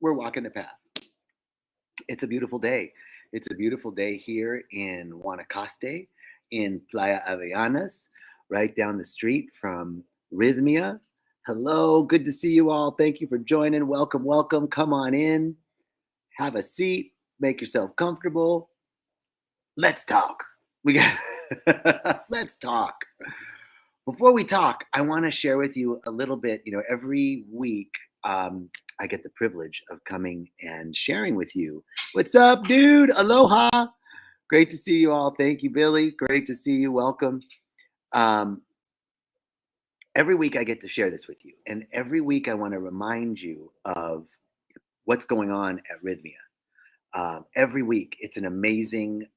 we're walking the path. It's a beautiful day. It's a beautiful day here in Guanacaste, in Playa Avellanas, right down the street from Rhythmia. Hello, good to see you all. Thank you for joining. Welcome, welcome. Come on in, have a seat, make yourself comfortable. Let's talk. We got let's talk. Before we talk, I want to share with you a little bit. Every week I get the privilege of coming and sharing with you. What's up, dude? Aloha. Great to see you all. Thank you, Billy. Great to see you. Welcome. Every week I get to share this with you. And every week I want to remind you of what's going on at Rhythmia. Every week it's an amazing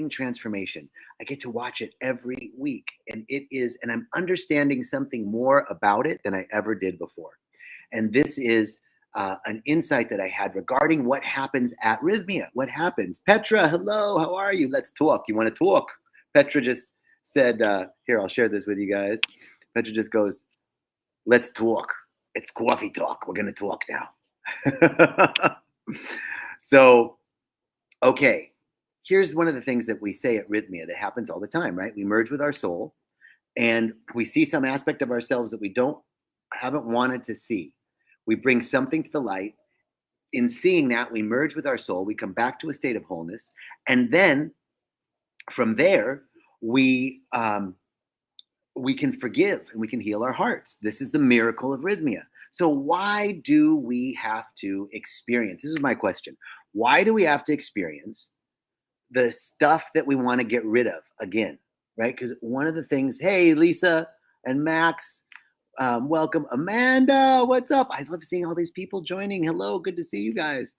transformation. I get to watch it every week, and I'm understanding something more about it than I ever did before. And this is an insight that I had regarding what happens at Rhythmia. What happens? Petra, hello, how are you? Let's talk. You want to talk? Petra just said, here, I'll share this with you guys. Petra just goes, let's talk. It's coffee talk. We're going to talk now. So, okay. Here's one of the things that we say at Rhythmia that happens all the time, right? We merge with our soul and we see some aspect of ourselves that we haven't wanted to see. We bring something to the light. In seeing that, we merge with our soul. We come back to a state of wholeness. And then from there, we can forgive and we can heal our hearts. This is the miracle of Rhythmia. So why do we have to experience? This is my question. Why do we have to experience the stuff that we want to get rid of again, right? Because one of the things, hey, Lisa and Max, welcome. Amanda, what's up? I love seeing all these people joining. Hello, good to see you guys.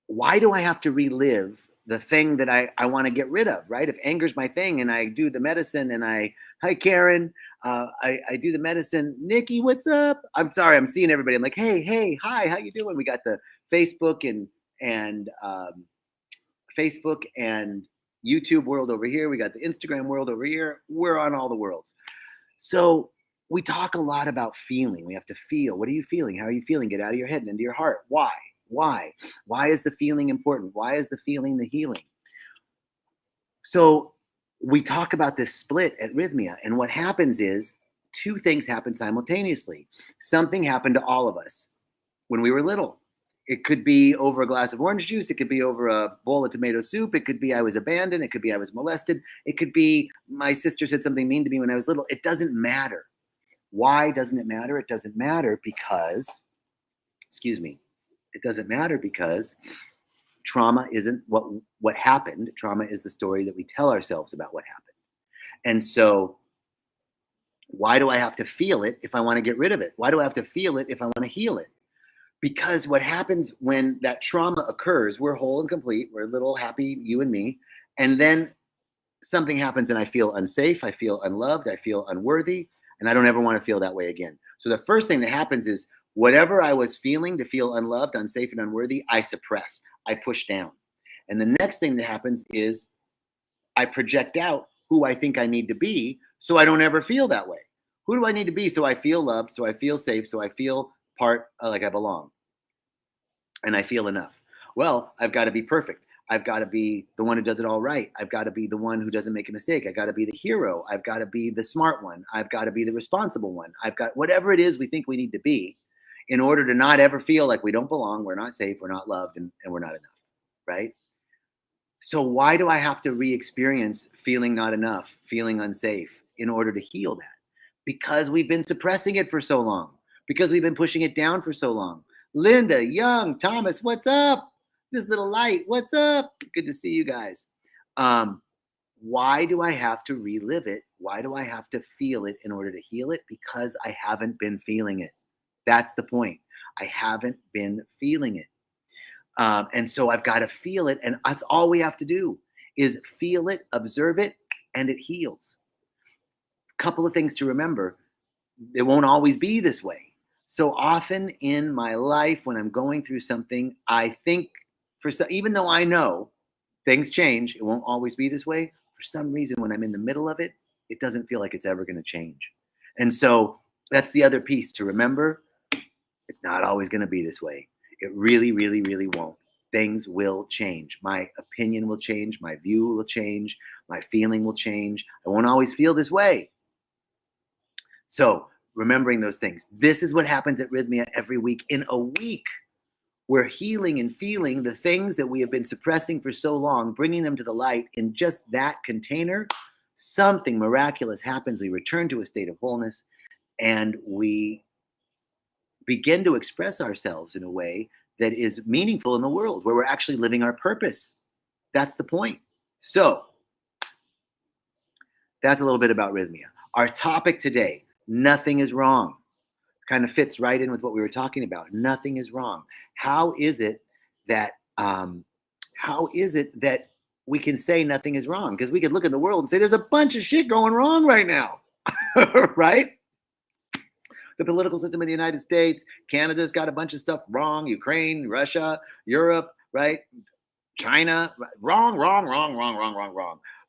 Why do I have to relive the thing that I want to get rid of, right? If anger's my thing and I do the medicine and hi, Karen, I do the medicine. Nikki, what's up? I'm sorry, I'm seeing everybody. I'm like, hey, hi, how you doing? We got the Facebook and Facebook and YouTube world over here. We got the Instagram world over here. We're on all the worlds. So we talk a lot about feeling. We have to feel. What are you feeling? How are you feeling? Get out of your head and into your heart. Why? Why is the feeling important? Why is the feeling the healing? So we talk about this split at Rhythmia, and what happens is two things happen simultaneously. Something happened to all of us when we were little. It could be over a glass of orange juice. It could be over a bowl of tomato soup. It could be I was abandoned. It could be I was molested. It could be my sister said something mean to me when I was little. It doesn't matter. Why doesn't it matter? It doesn't matter because, it doesn't matter because trauma isn't what happened. Trauma is the story that we tell ourselves about what happened. And so why do I have to feel it if I want to get rid of it? Why do I have to feel it if I want to heal it? Because what happens when that trauma occurs, we're whole and complete. We're a little happy, you and me. And then something happens and I feel unsafe. I feel unloved. I feel unworthy. And I don't ever want to feel that way again. So the first thing that happens is whatever I was feeling to feel unloved, unsafe, and unworthy, I suppress. I push down. And the next thing that happens is I project out who I think I need to be so I don't ever feel that way. Who do I need to be so I feel loved, so I feel safe, so I feel part like I belong and I feel enough? Well, I've got to be perfect. I've got to be the one who does it all right. I've got to be the one who doesn't make a mistake. I've got to be the hero. I've got to be the smart one. I've got to be the responsible one. I've got whatever it is we think we need to be in order to not ever feel like we don't belong, we're not safe, we're not loved, and we're not enough, right? So why do I have to re-experience feeling not enough, feeling unsafe in order to heal that? Because we've been suppressing it for so long, because we've been pushing it down for so long. Linda, Young, Thomas, what's up? This little light, what's up? Good to see you guys. Why do I have to relive it? Why do I have to feel it in order to heal it? Because I haven't been feeling it. That's the point. I haven't been feeling it. And so I've got to feel it. And that's all we have to do is feel it, observe it, and it heals. A couple of things to remember. It won't always be this way. So often in my life, when I'm going through something, I think even though I know things change, it won't always be this way. For some reason, when I'm in the middle of it, it doesn't feel like it's ever going to change. And so that's the other piece to remember. It's not always going to be this way. It really, really, really won't. Things will change. My opinion will change. My view will change. My feeling will change. I won't always feel this way. So remembering those things. This is what happens at Rhythmia every week. In a week, we're healing and feeling the things that we have been suppressing for so long, bringing them to the light in just that container. Something miraculous happens. We return to a state of wholeness, and we begin to express ourselves in a way that is meaningful in the world, where we're actually living our purpose. That's the point. So that's a little bit about Rhythmia. Our topic today, nothing is wrong, kind of fits right in with what we were talking about. Nothing is wrong. How is it that we can say nothing is wrong? Because we could look at the world and say there's a bunch of shit going wrong right now, right? The political system in the United States, Canada's got a bunch of stuff wrong. Ukraine, Russia, Europe, right? China, wrong.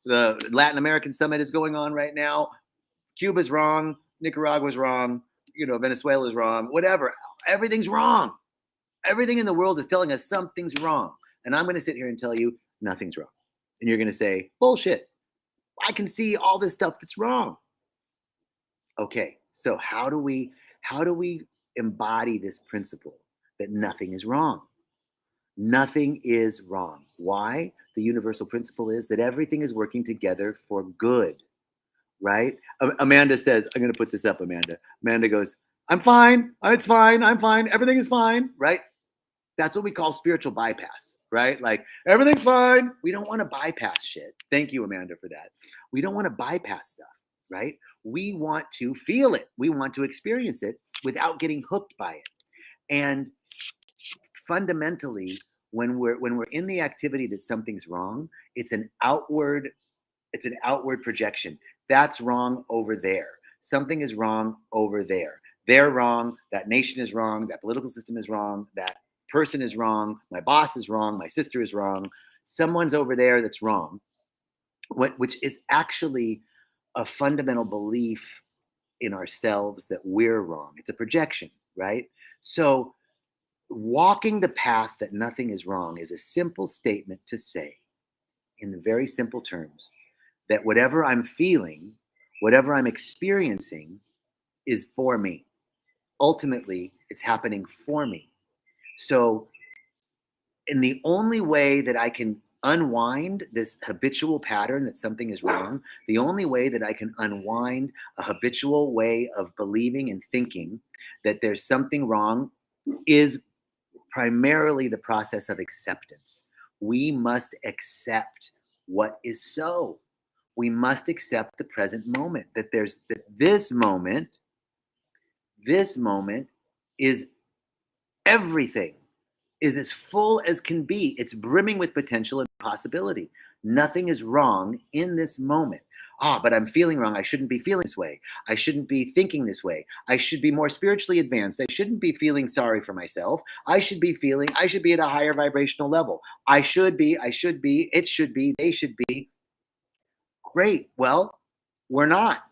The Latin American summit is going on right now. Cuba's wrong. Nicaragua's wrong. Venezuela's wrong. Whatever. Everything's wrong. Everything in the world is telling us something's wrong. And I'm going to sit here and tell you nothing's wrong. And you're going to say, bullshit. I can see all this stuff that's wrong. Okay, so how do we embody this principle that nothing is wrong? Nothing is wrong. Why? The universal principle is that everything is working together for good, right? Amanda says, I'm going to put this up, Amanda. Amanda goes, I'm fine. It's fine. I'm fine. Everything is fine, right? That's what we call spiritual bypass, right? Like, everything's fine. We don't want to bypass shit. Thank you, Amanda, for that. We don't want to bypass stuff, right? We want to feel it. We want to experience it without getting hooked by it. And fundamentally, when we're in the activity that something's wrong, it's an outward projection. That's wrong over there. Something is wrong over there. They're wrong. That nation is wrong. That political system is wrong. That person is wrong. My boss is wrong. My sister is wrong. Someone's over there that's wrong, which is actually a fundamental belief in ourselves that we're wrong. It's a projection, right? So walking the path that nothing is wrong is a simple statement to say, in the very simple terms, that whatever I'm feeling, whatever I'm experiencing is for me. Ultimately, it's happening for me. So, in the only way that I can unwind this habitual pattern that something is wrong, the only way that I can unwind a habitual way of believing and thinking that there's something wrong is primarily the process of acceptance. We must accept what is so. We must accept the present moment, that this moment is everything, is as full as can be. It's brimming with potential and possibility. Nothing is wrong in this moment. But I'm feeling wrong. I shouldn't be feeling this way. I shouldn't be thinking this way. I should be more spiritually advanced. I shouldn't be feeling sorry for myself. I should be at a higher vibrational level. it should be, they should be. Great. Well, we're not.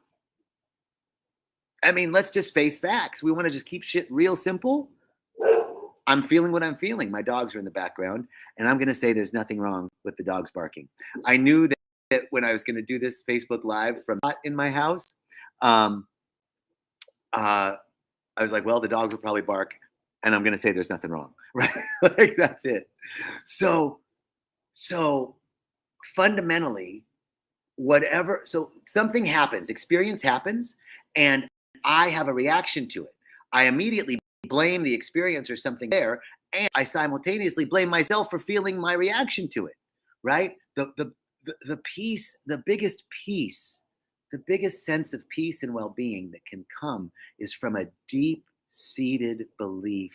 I mean, let's just face facts. We want to just keep shit real simple. I'm feeling what I'm feeling. My dogs are in the background, and I'm going to say there's nothing wrong with the dogs barking. I knew that when I was going to do this Facebook Live from in my house, I was like, well, the dogs will probably bark, and I'm going to say there's nothing wrong, right? Like, that's it. So fundamentally, so something happens, experience happens, and I have a reaction to it. I immediately blame the experience or something there, and I simultaneously blame myself for feeling my reaction to it, right? The peace, the biggest sense of peace and well-being that can come is from a deep-seated belief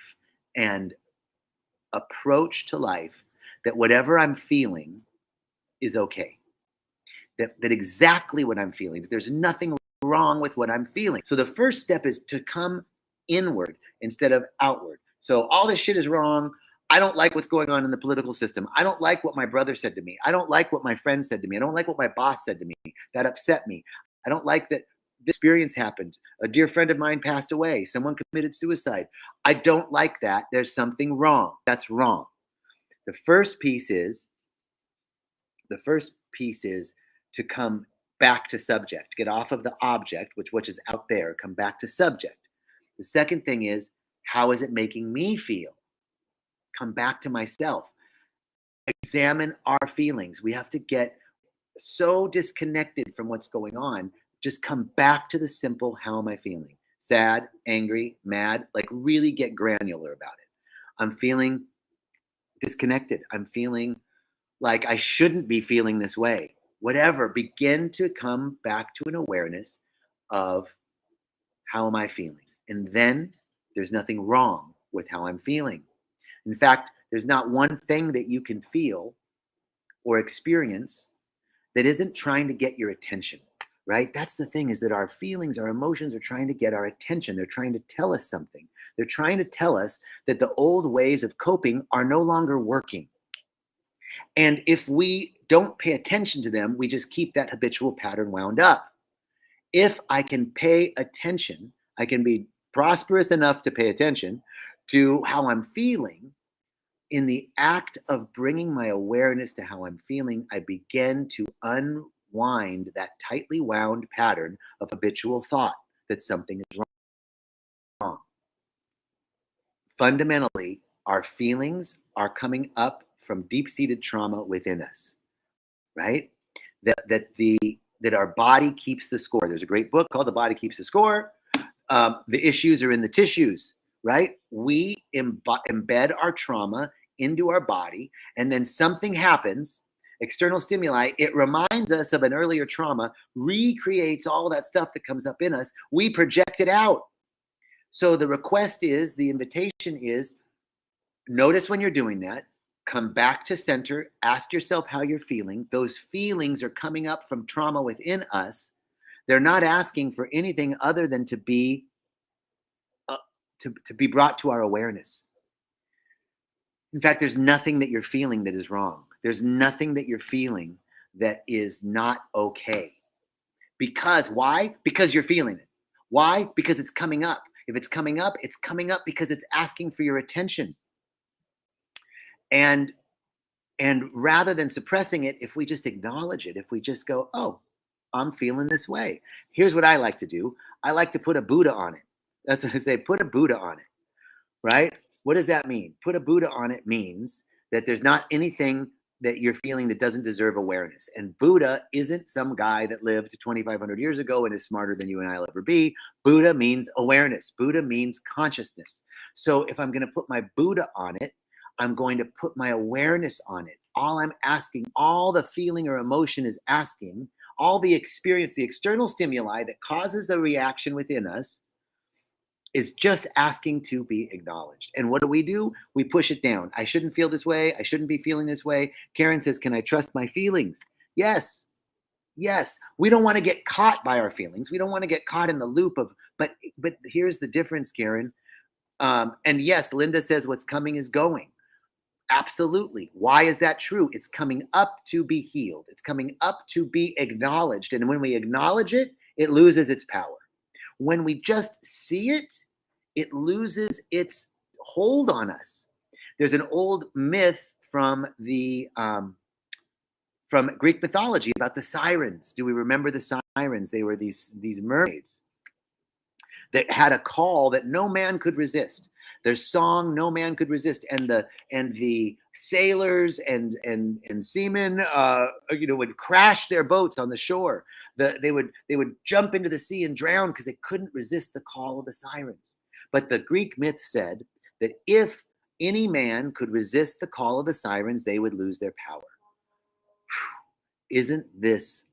and approach to life that whatever I'm feeling is okay. That exactly what I'm feeling, that there's nothing wrong with what I'm feeling. So the first step is to come inward instead of outward. So all this shit is wrong. I don't like what's going on in the political system. I don't like what my brother said to me. I don't like what my friend said to me. I don't like what my boss said to me. That upset me. I don't like that this experience happened. A dear friend of mine passed away. Someone committed suicide. I don't like that. There's something wrong. That's wrong. The first piece is to come back to subject, get off of the object, which is out there, come back to subject. The second thing is, how is it making me feel? Come back to myself. Examine our feelings. We have to get so disconnected from what's going on. Just come back to the simple, how am I feeling? Sad, angry, mad, like really get granular about it. I'm feeling disconnected. I'm feeling like I shouldn't be feeling this way. Whatever, begin to come back to an awareness of how am I feeling? And then there's nothing wrong with how I'm feeling. In fact, there's not one thing that you can feel or experience that isn't trying to get your attention, right? That's the thing, is that our feelings, our emotions are trying to get our attention. They're trying to tell us something. They're trying to tell us that the old ways of coping are no longer working. And if we don't pay attention to them, we just keep that habitual pattern wound up. If I can pay attention, I can be prosperous enough to pay attention to how I'm feeling. In the act of bringing my awareness to how I'm feeling, I begin to unwind that tightly wound pattern of habitual thought that something is wrong. Fundamentally, our feelings are coming up from deep-seated trauma within us, right? That our body keeps the score. There's a great book called The Body Keeps the Score. The issues are in the tissues, right? We embed our trauma into our body, and then something happens, external stimuli, it reminds us of an earlier trauma, recreates all that stuff that comes up in us, we project it out. So the request is, the invitation is, notice when you're doing that, come back to center, ask yourself how you're feeling. Those feelings are coming up from trauma within us. They're not asking for anything other than to be to be brought to our awareness. In fact, there's nothing that you're feeling that is wrong. There's nothing that you're feeling that is not okay. Because why? Because you're feeling it. Why? Because it's coming up. If it's coming up because it's asking for your attention. And rather than suppressing it, if we just acknowledge it, if we just go, oh, I'm feeling this way. Here's what I like to do. I like to put a Buddha on it. That's what I say, put a Buddha on it, right? What does that mean? Put a Buddha on it means that there's not anything that you're feeling that doesn't deserve awareness. And Buddha isn't some guy that lived 2,500 years ago and is smarter than you and I'll ever be. Buddha means awareness. Buddha means consciousness. So if I'm going to put my Buddha on it, I'm going to put my awareness on it. All I'm asking, all the feeling or emotion is asking, all the experience, the external stimuli that causes a reaction within us is just asking to be acknowledged. And what do? We push it down. I shouldn't feel this way. I shouldn't be feeling this way. Karen says, can I trust my feelings? Yes. Yes. We don't want to get caught by our feelings. We don't want to get caught in the loop of, but here's the difference, Karen. And yes, Linda says what's coming is going. Absolutely. Why is that true? It's coming up to be healed. It's coming up to be acknowledged. And when we acknowledge it, it loses its power. When we just see it, it loses its hold on us. There's an old myth from Greek mythology about the sirens. Do we remember the sirens? They were these mermaids that had a call that no man could resist. Their song, no man could resist, and the sailors and seamen, would crash their boats on the shore. They would jump into the sea and drown because they couldn't resist the call of the sirens. But the Greek myth said that if any man could resist the call of the sirens, they would lose their power. Isn't this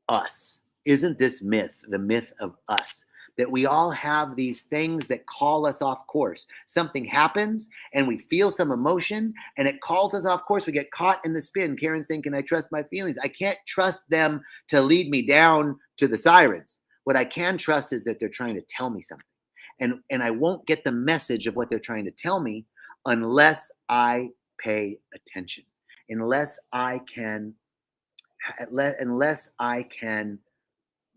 us? Isn't this myth the myth of us? That we all have these things that call us off course. Something happens and we feel some emotion and it calls us off course. We get caught in the spin. Karen's saying, can I trust my feelings? I can't trust them to lead me down to the sirens. What I can trust is that they're trying to tell me something. And I won't get the message of what they're trying to tell me unless I pay attention, unless I can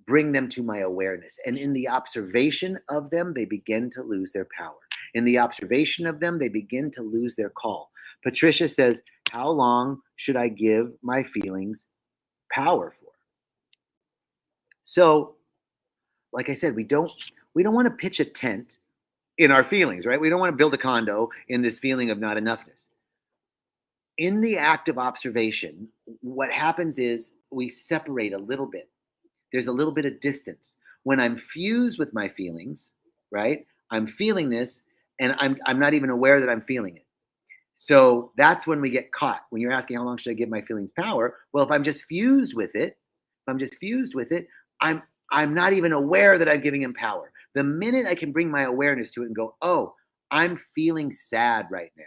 bring them to my awareness. And in the observation of them, they begin to lose their power. In the observation of them, they begin to lose their call. Patricia says, how long should I give my feelings power for? So, like I said, we don't want to pitch a tent in our feelings, right? We don't want to build a condo in this feeling of not enoughness. In the act of observation, what happens is we separate a little bit. There's a little bit of distance. When I'm fused with my feelings, right? I'm feeling this and I'm not even aware that I'm feeling it. So that's when we get caught. When you're asking how long should I give my feelings power? Well, if I'm just fused with it, I'm not even aware that I'm giving him power. The minute I can bring my awareness to it and go, oh, I'm feeling sad right now.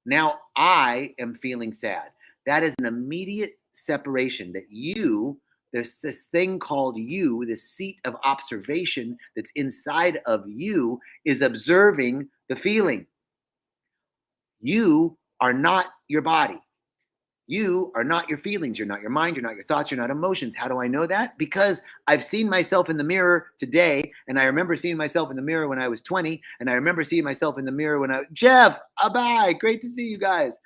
Now I am feeling sad. That is an immediate separation that there's this thing called you, this seat of observation that's inside of you is observing the feeling. You are not your body. You are not your feelings. You're not your mind. You're not your thoughts. You're not emotions. How do I know that? Because I've seen myself in the mirror today, and I remember seeing myself in the mirror when I was 20, and I remember seeing myself in the mirror when Jeff, bye. Great to see you guys.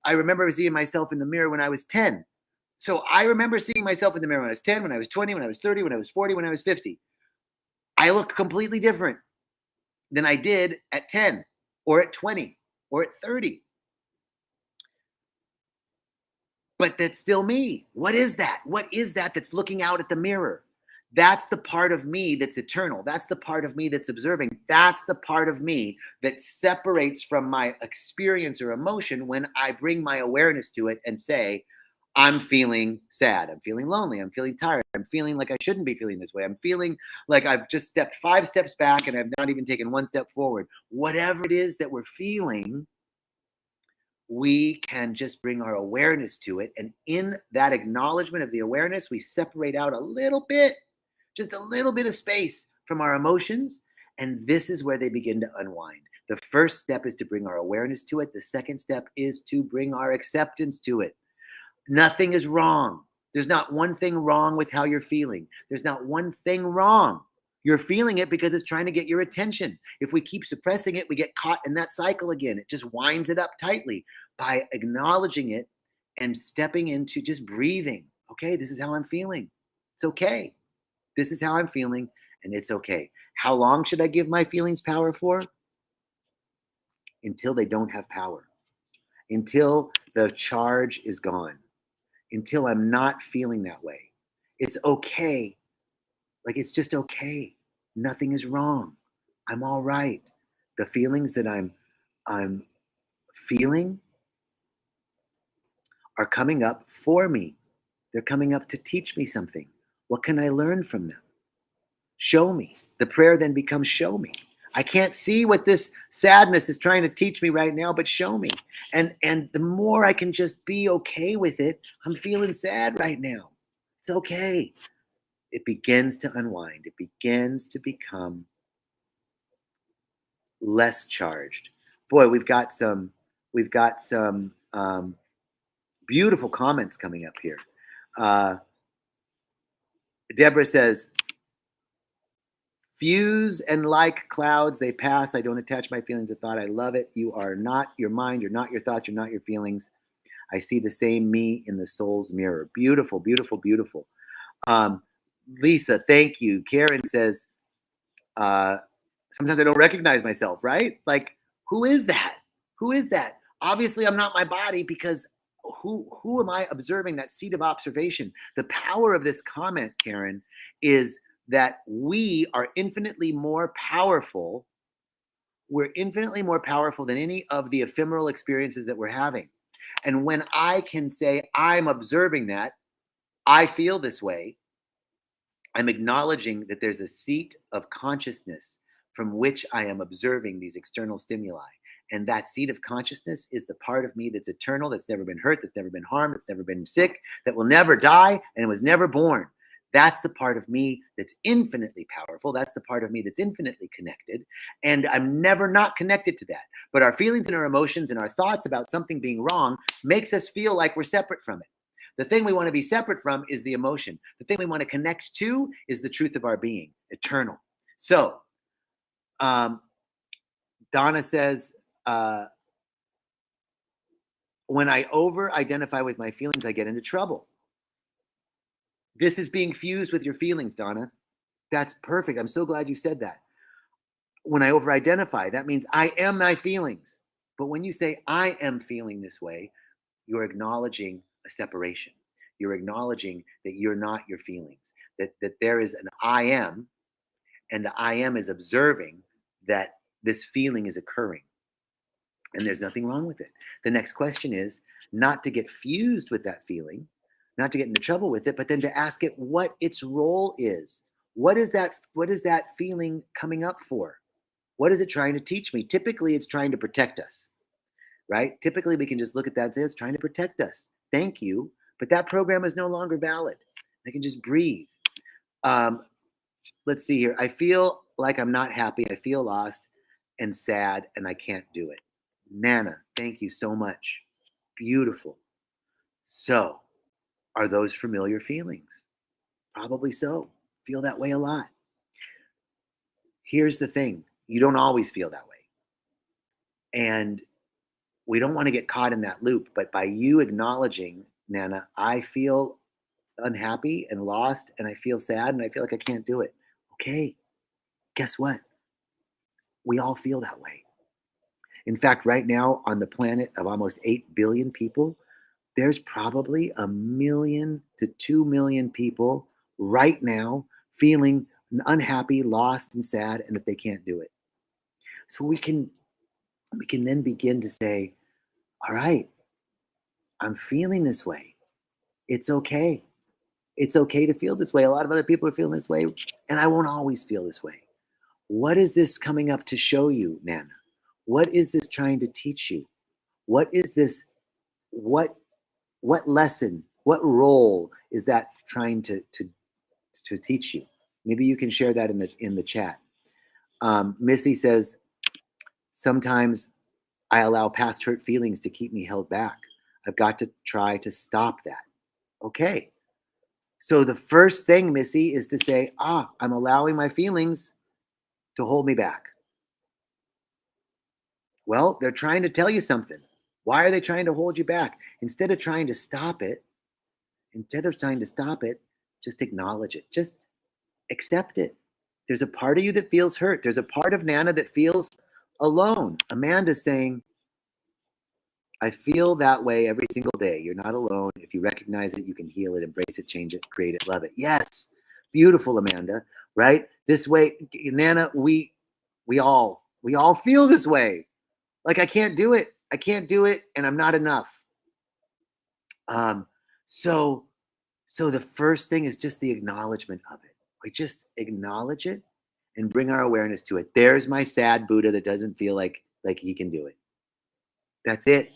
I remember seeing myself in the mirror when I was 10. So I remember seeing myself in the mirror when I was 10, when I was 20, when I was 30, when I was 40, when I was 50. I look completely different than I did at 10 or at 20 or at 30. But that's still me. What is that? What is that that's looking out at the mirror? That's the part of me that's eternal. That's the part of me that's observing. That's the part of me that separates from my experience or emotion when I bring my awareness to it and say, I'm feeling sad. I'm feeling lonely. I'm feeling tired. I'm feeling like I shouldn't be feeling this way. I'm feeling like I've just stepped 5 steps back and I've not even taken 1 step forward. Whatever it is that we're feeling, we can just bring our awareness to it. And in that acknowledgement of the awareness, we separate out a little bit, just a little bit of space from our emotions. And this is where they begin to unwind. The first step is to bring our awareness to it. The second step is to bring our acceptance to it. Nothing is wrong. There's not one thing wrong with how you're feeling. There's not one thing wrong. You're feeling it because it's trying to get your attention. If we keep suppressing it, we get caught in that cycle again. It just winds it up tightly. By acknowledging it and stepping into just breathing. Okay, this is how I'm feeling. It's okay. This is how I'm feeling, and it's okay. How long should I give my feelings power for? Until they don't have power. Until the charge is gone. Until I'm not feeling that way. It's okay. Like, it's just okay. Nothing is wrong. I'm all right. The feelings that I'm feeling are coming up for me. They're coming up to teach me something. What can I learn from them? Show me. The prayer then becomes show me. I can't see what this sadness is trying to teach me right now, but show me. And the more I can just be okay with it, I'm feeling sad right now. It's okay. It begins to unwind. It begins to become less charged. Boy, we've got some beautiful comments coming up here. Deborah says, fuse and like clouds, they pass. I don't attach my feelings to thought. I love it. You are not your mind. You're not your thoughts. You're not your feelings. I see the same me in the soul's mirror. Beautiful, beautiful, beautiful. Lisa, thank you. Karen says, sometimes I don't recognize myself, right? Like, who is that? Who is that? Obviously, I'm not my body, because who am I observing? That seat of observation. The power of this comment, Karen, is that we are infinitely more powerful. We're infinitely more powerful than any of the ephemeral experiences that we're having. And when I can say, I'm observing that, I feel this way, I'm acknowledging that there's a seat of consciousness from which I am observing these external stimuli. And that seat of consciousness is the part of me that's eternal, that's never been hurt, that's never been harmed, that's never been sick, that will never die, and was never born. That's the part of me that's infinitely powerful. That's the part of me that's infinitely connected. And I'm never not connected to that. But our feelings and our emotions and our thoughts about something being wrong makes us feel like we're separate from it. The thing we want to be separate from is the emotion. The thing we want to connect to is the truth of our being, eternal. So, Donna says, when I over-identify with my feelings, I get into trouble. This is being fused with your feelings, Donna. That's perfect. I'm so glad you said that. When I over-identify, that means I am my feelings. But when you say I am feeling this way, you're acknowledging a separation. You're acknowledging that you're not your feelings, that there is an I am, and the I am is observing that this feeling is occurring. And there's nothing wrong with it. The next question is not to get fused with that feeling, not to get into trouble with it, but then to ask it what its role is. What is that feeling coming up for? What is it trying to teach me? Typically, it's trying to protect us, right? Typically, we can just look at that and say, it's trying to protect us. Thank you. But that program is no longer valid. I can just breathe. Let's see here. I feel like I'm not happy. I feel lost and sad, and I can't do it. Nana, thank you so much. Beautiful. So, are those familiar feelings? Probably so. Feel that way a lot. Here's the thing. You don't always feel that way. And we don't want to get caught in that loop. But by you acknowledging, Nana, I feel unhappy and lost, and I feel sad, and I feel like I can't do it. Okay. Guess what? We all feel that way. In fact, right now on the planet of almost 8 billion people, there's probably 1 million to 2 million people right now feeling unhappy, lost, and sad, and that they can't do it. So we can then begin to say, all right, I'm feeling this way. It's okay. It's okay to feel this way. A lot of other people are feeling this way, and I won't always feel this way. What is this coming up to show you, Nana? What is this trying to teach you? What is this? What lesson? What role is that trying to teach you? Maybe you can share that in the chat. Missy says, sometimes I allow past hurt feelings to keep me held back. I've got to try to stop that. Okay. So the first thing, Missy, is to say, I'm allowing my feelings to hold me back. Well, they're trying to tell you something. Why are they trying to hold you back? Instead of trying to stop it, just acknowledge it. Just accept it. There's a part of you that feels hurt. There's a part of Nana that feels alone. Amanda's saying, I feel that way every single day. You're not alone. If you recognize it, you can heal it, embrace it, change it, create it, love it. Yes. Beautiful, Amanda. Right? This way, Nana, we all feel this way. Like, I can't do it. I can't do it, and I'm not enough. So the first thing is just the acknowledgement of it. We just acknowledge it and bring our awareness to it. There's my sad Buddha that doesn't feel like he can do it. That's it.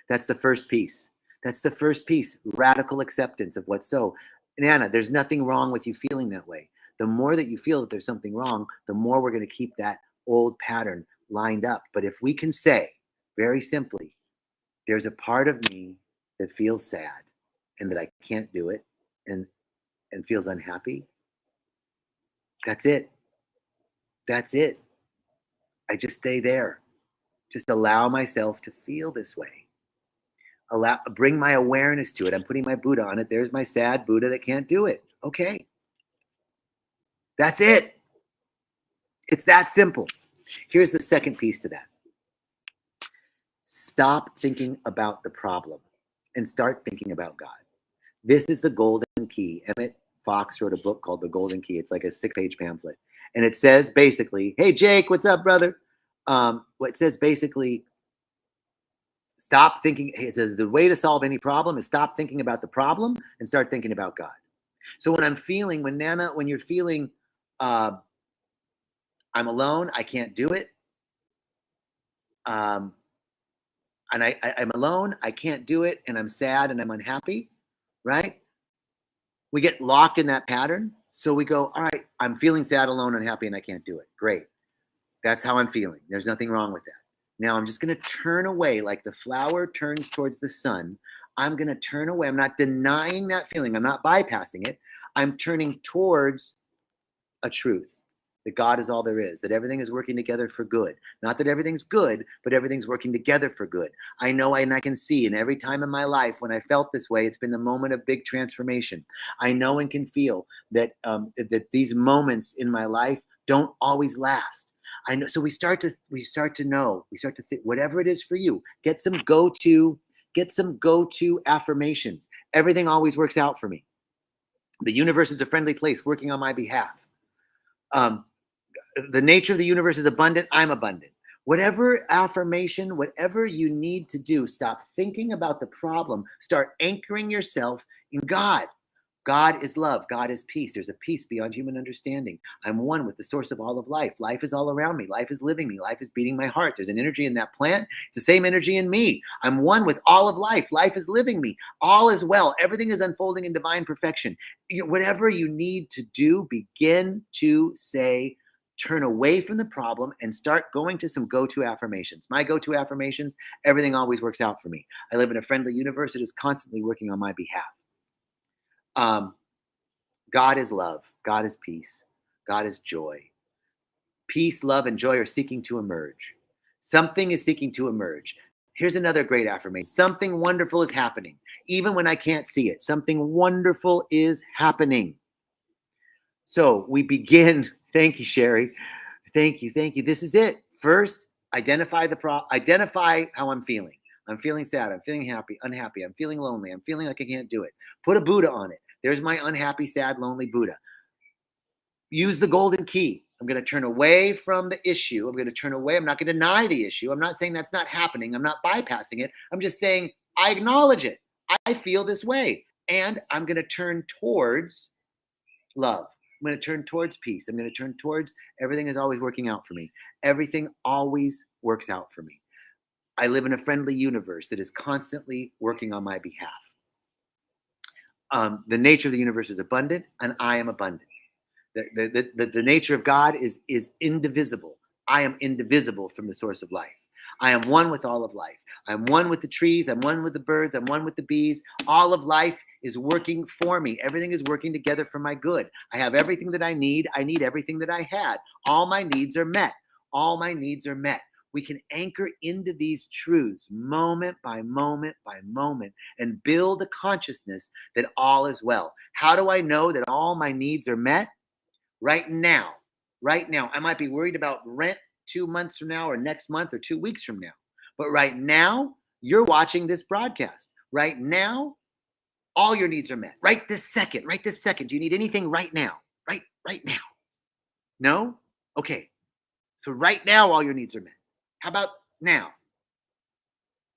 That's the first piece. That's the first piece. Radical acceptance of what's so. Nana, there's nothing wrong with you feeling that way. The more that you feel that there's something wrong, the more we're going to keep that old pattern lined up. But if we can say, very simply, there's a part of me that feels sad and that I can't do it and feels unhappy. That's it. That's it. I just stay there. Just allow myself to feel this way. Bring my awareness to it. I'm putting my Buddha on it. There's my sad Buddha that can't do it. Okay. That's it. It's that simple. Here's the second piece to that. Stop thinking about the problem and start thinking about God. This is the golden key. Emmett Fox wrote a book called The Golden Key. It's like a 6-page pamphlet. And it says basically, hey, Jake, what's up, brother? It says basically, stop thinking. Hey, the way to solve any problem is stop thinking about the problem and start thinking about God. So when you're feeling, I'm alone, I can't do it. And I'm alone, I can't do it, and I'm sad and I'm unhappy, right? We get locked in that pattern. So we go, all right, I'm feeling sad, alone, unhappy, and I can't do it. Great. That's how I'm feeling. There's nothing wrong with that. Now I'm just going to turn away like the flower turns towards the sun. I'm going to turn away. I'm not denying that feeling. I'm not bypassing it. I'm turning towards a truth that God is all there is, that everything is working together for good. Not that everything's good, but everything's working together for good. I know and I can see, and every time in my life when I felt this way, it's been the moment of big transformation. I know and can feel that that these moments in my life don't always last. I know, so we start to know, we start to think, whatever it is for you, get some go-to affirmations. Everything always works out for me. The universe is a friendly place working on my behalf. The nature of the universe is abundant. I'm abundant. Whatever affirmation, whatever you need to do, stop thinking about the problem. Start anchoring yourself in God. God is love. God is peace. There's a peace beyond human understanding. I'm one with the source of all of life. Life is all around me. Life is living me. Life is beating my heart. There's an energy in that plant. It's the same energy in me. I'm one with all of life. Life is living me. All is well. Everything is unfolding in divine perfection. Whatever you need to do, begin to say, turn away from the problem and start going to some go-to affirmations. My go-to affirmations, everything always works out for me. I live in a friendly universe that is constantly working on my behalf. God is love. God is peace. God is joy. Peace, love, and joy are seeking to emerge. Something is seeking to emerge. Here's another great affirmation. Something wonderful is happening. Even when I can't see it, something wonderful is happening. So we begin. Thank you, Sherry. Thank you. Thank you. This is it. First, identify how I'm feeling. I'm feeling sad. I'm feeling happy, unhappy. I'm feeling lonely. I'm feeling like I can't do it. Put a Buddha on it. There's my unhappy, sad, lonely Buddha. Use the golden key. I'm going to turn away from the issue. I'm going to turn away. I'm not going to deny the issue. I'm not saying that's not happening. I'm not bypassing it. I'm just saying I acknowledge it. I feel this way. And I'm going to turn towards love. I'm going to turn towards peace. I'm going to turn towards everything is always working out for me. Everything always works out for me. I live in a friendly universe that is constantly working on my behalf. The nature of the universe is abundant, and I am abundant. The nature of God is indivisible. I am indivisible from the source of life. I am one with all of life. I'm one with the trees. I'm one with the birds. I'm one with the bees. All of life is working for me. Everything is working together for my good. I have everything that I need. I need everything that I had. All my needs are met. All my needs are met. We can anchor into these truths moment by moment by moment and build a consciousness that all is well. How do I know that all my needs are met? Right now. I might be worried about rent 2 months from now or next month or 2 weeks from now. But right now, you're watching this broadcast. Right now, all your needs are met. Right this second. Do you need anything right now? Right now. No? Okay. So right now, all your needs are met. How about now?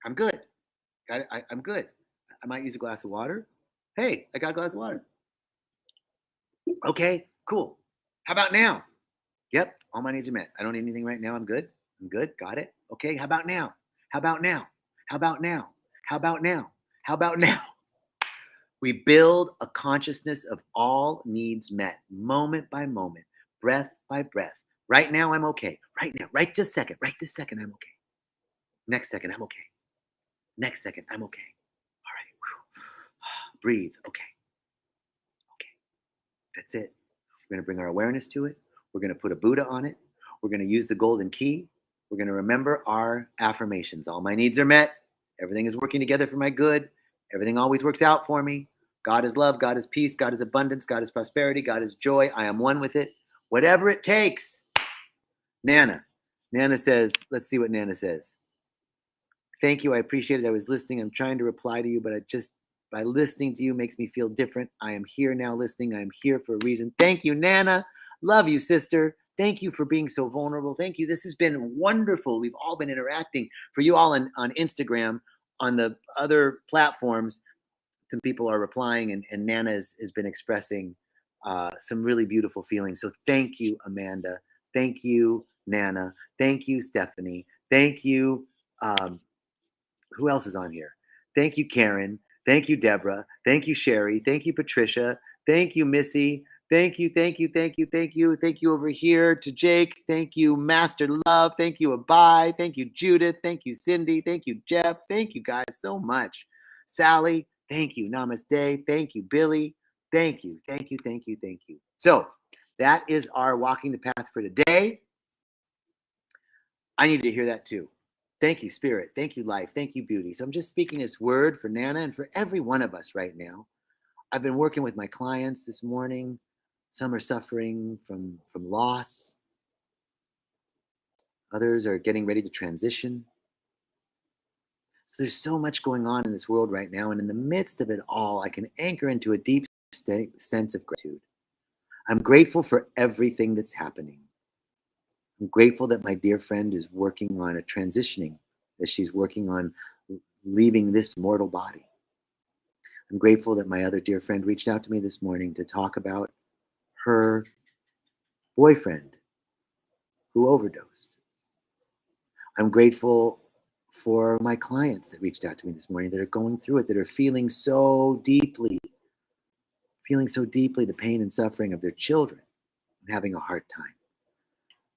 I'm good. I'm good. I might use a glass of water. Hey, I got a glass of water. Okay, cool. How about now? Yep, all my needs are met. I don't need anything right now. I'm good. Got it. Okay, how about now? How about now? How about now? How about now? How about now? We build a consciousness of all needs met, moment by moment, breath by breath. Right now, I'm okay. Right now, right this second, I'm okay. Next second, I'm okay. Next second, I'm okay. All right. Breathe. Okay. That's it. We're going to bring our awareness to it. We're going to put a Buddha on it. We're going to use the golden key. We're going to remember our affirmations. All my needs are met. Everything is working together for my good. Everything always works out for me. God is love. God is peace. God is abundance. God is prosperity. God is joy. I am one with it. Whatever it takes. Nana says, let's see what Nana says. Thank you. I appreciate it. I was listening. I'm trying to reply to you, but by listening to you makes me feel different. I am here now listening. I am here for a reason. Thank you, Nana. Love you, sister. Thank you for being so vulnerable. Thank you. This has been wonderful. We've all been interacting. For you all on Instagram, on the other platforms, some people are replying, and Nana has been expressing some really beautiful feelings. So thank you, Amanda. Thank you, Nana. Thank you, Stephanie. Thank you. Who else is on here? Thank you, Karen. Thank you, Deborah. Thank you, Sherry. Thank you, Patricia. Thank you, Missy. Thank you, thank you, thank you, thank you. Thank you over here to Jake. Thank you, Master Love. Thank you, Abai. Thank you, Judith. Thank you, Cindy. Thank you, Jeff. Thank you guys so much. Sally, thank you. Namaste. Thank you, Billy. Thank you, thank you, thank you, thank you. So that is our walking the path for today. I need to hear that too. Thank you, Spirit. Thank you, Life. Thank you, Beauty. So I'm just speaking this word for Nana and for every one of us right now. I've been working with my clients this morning. Some are suffering from loss. Others are getting ready to transition. So there's so much going on in this world right now. And in the midst of it all, I can anchor into a deep sense of gratitude. I'm grateful for everything that's happening. I'm grateful that my dear friend is working on a transitioning, that she's working on leaving this mortal body. I'm grateful that my other dear friend reached out to me this morning to talk about her boyfriend who overdosed. I'm grateful for my clients that reached out to me this morning that are going through it, that are feeling so deeply the pain and suffering of their children and having a hard time.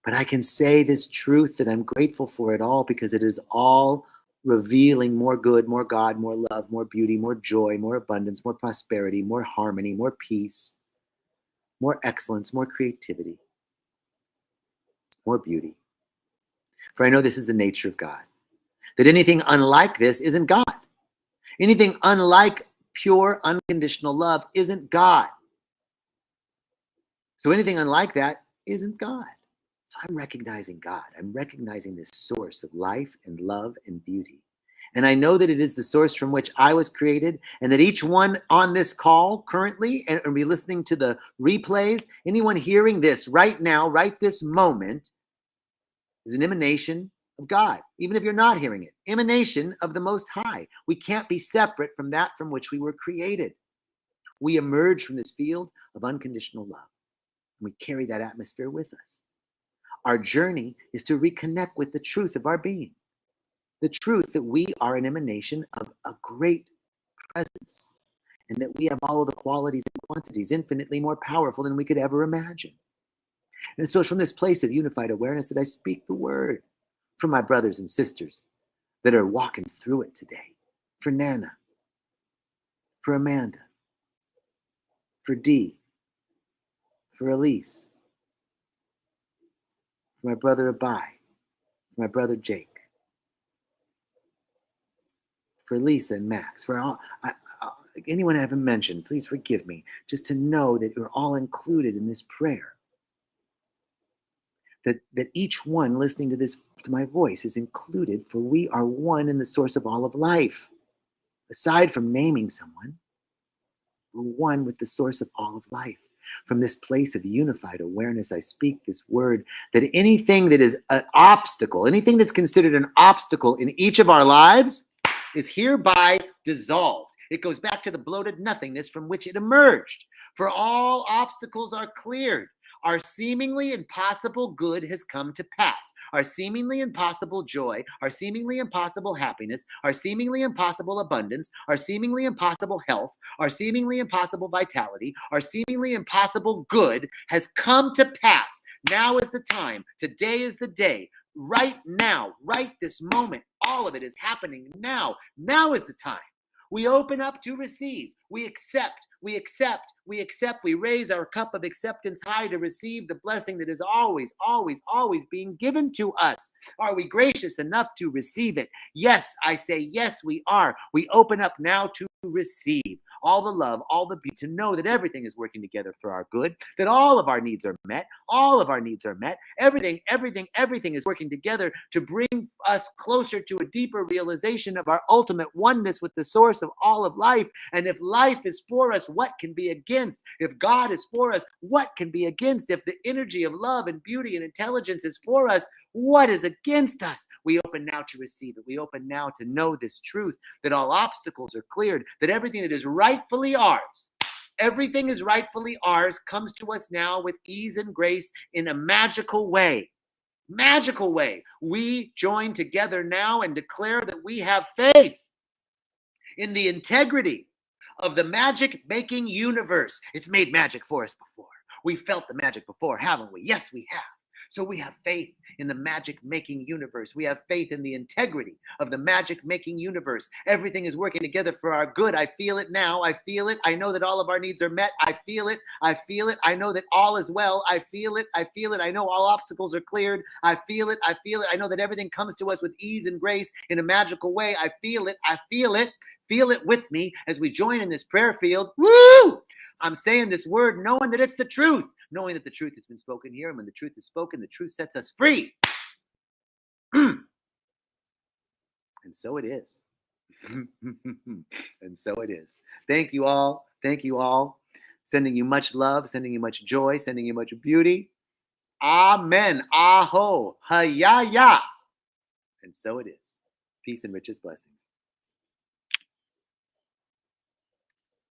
But I can say this truth that I'm grateful for it all because it is all revealing more good, more God, more love, more beauty, more joy, more abundance, more prosperity, more harmony, more peace, more excellence, more creativity, more beauty. For I know this is the nature of God, that anything unlike this isn't God. Anything unlike pure, unconditional love isn't God. So anything unlike that isn't God. So I'm recognizing God. I'm recognizing this source of life and love and beauty. And I know that it is the source from which I was created, and that each one on this call currently, and be listening to the replays, anyone hearing this right now, right this moment, is an emanation of God, even if you're not hearing it. Emanation of the Most High. We can't be separate from that from which we were created. We emerge from this field of unconditional love, and we carry that atmosphere with us. Our journey is to reconnect with the truth of our being, the truth that we are an emanation of a great presence, and that we have all of the qualities and quantities infinitely more powerful than we could ever imagine. And so it's from this place of unified awareness that I speak the word for my brothers and sisters that are walking through it today. For Nana, for Amanda, for Dee, for Elise, for my brother Abai, for my brother Jake, for Lisa and Max, for all, anyone I haven't mentioned, please forgive me, just to know that you're all included in this prayer. That each one listening to this, to my voice, is included, for we are one in the source of all of life. Aside from naming someone, we're one with the source of all of life. From this place of unified awareness, I speak this word that anything that is an obstacle, anything that's considered an obstacle in each of our lives, is hereby dissolved. It goes back to the bloated nothingness from which it emerged. For all obstacles are cleared. Our seemingly impossible good has come to pass. Our seemingly impossible joy, our seemingly impossible happiness, our seemingly impossible abundance, our seemingly impossible health, our seemingly impossible vitality, our seemingly impossible good has come to pass. Now is the time. Today is the day. Right now, right this moment, all of it is happening now. Now is the time. We open up to receive. We accept. We accept. We accept. We raise our cup of acceptance high to receive the blessing that is always, always, always being given to us. Are we gracious enough to receive it? Yes, I say yes, we are. We open up now to receive all the love, all the beauty, to know that everything is working together for our good, that all of our needs are met. All of our needs are met. Everything is working together to bring us closer to a deeper realization of our ultimate oneness with the source of all of life. And if life is for us, what can be against? If God is for us, what can be against? If the energy of love and beauty and intelligence is for us, what is against us? We open now to receive it. We open now to know this truth, that all obstacles are cleared, that everything that is rightfully ours, everything is rightfully ours, comes to us now with ease and grace in a magical way. Magical way. We join together now and declare that we have faith in the integrity of the magic making universe. It's made magic for us before. We felt the magic before, haven't we? Yes, we have. So we have faith in the magic making universe. We have faith in the integrity of the magic making universe. Everything is working together for our good. I feel it now. I feel it. I know that all of our needs are met. I feel it. I feel it. I know that all is well. I feel it. I feel it. I know all obstacles are cleared. I feel it. I feel it. I know that everything comes to us with ease and grace in a magical way. I feel it. I feel it. Feel it with me as we join in this prayer field. Woo! I'm saying this word knowing that it's the truth, knowing that the truth has been spoken here. And when the truth is spoken, the truth sets us free. And so it is. And so it is. Thank you all. Thank you all. Sending you much love, sending you much joy, sending you much beauty. Amen. Aho. Hayaya. And so it is. Peace and richest blessings.